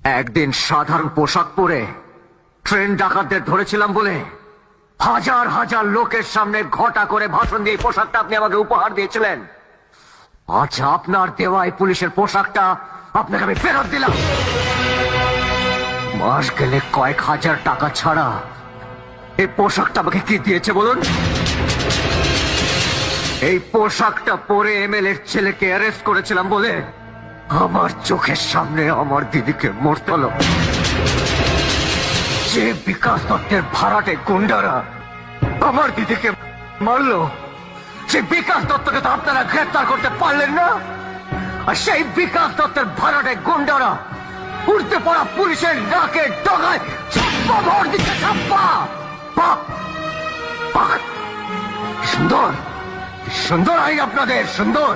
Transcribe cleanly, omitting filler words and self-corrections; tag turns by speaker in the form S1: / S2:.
S1: একদিন সাধারণ পোশাক পরে ট্রেন ডাকাতদের ধরেছিলাম বলে হাজার হাজার লোকের সামনে ঘটা করে ভাষণ দিয়ে এই পোশাকটা আপনি আমাকে উপহার দিয়েছিলেন। আজ আপনার দেওয়া এই পুলিশের পোশাকটা আপনাকে আমি ফেরত দিলাম। মাস গেলে কয়েক হাজার টাকা ছাড়া এই পোশাকটা আমাকে কি দিয়েছে বলুন? এই পোশাকটা পরে এমএলএর ছেলেকে অ্যারেস্ট করেছিলাম বলে আমার চোখের সামনে আমার দিদিকে মরতে হলো। যে বিকাশ দত্তের ভাড়াটে গুন্ডারা আমার দিদিকে মারলো, সেই বিকাশ দত্তকে তো আপনারা গ্রেফতার করতে পারলেন না। আর সেই বিকাশ দত্তের ভাড়াটে গুন্ডারা উঠতে পড়া পুলিশের নাকে ডগায় চাপ্পা ভর দিচ্ছে। চাপ্পা সুন্দর সুন্দর আইন আপনাদের, সুন্দর।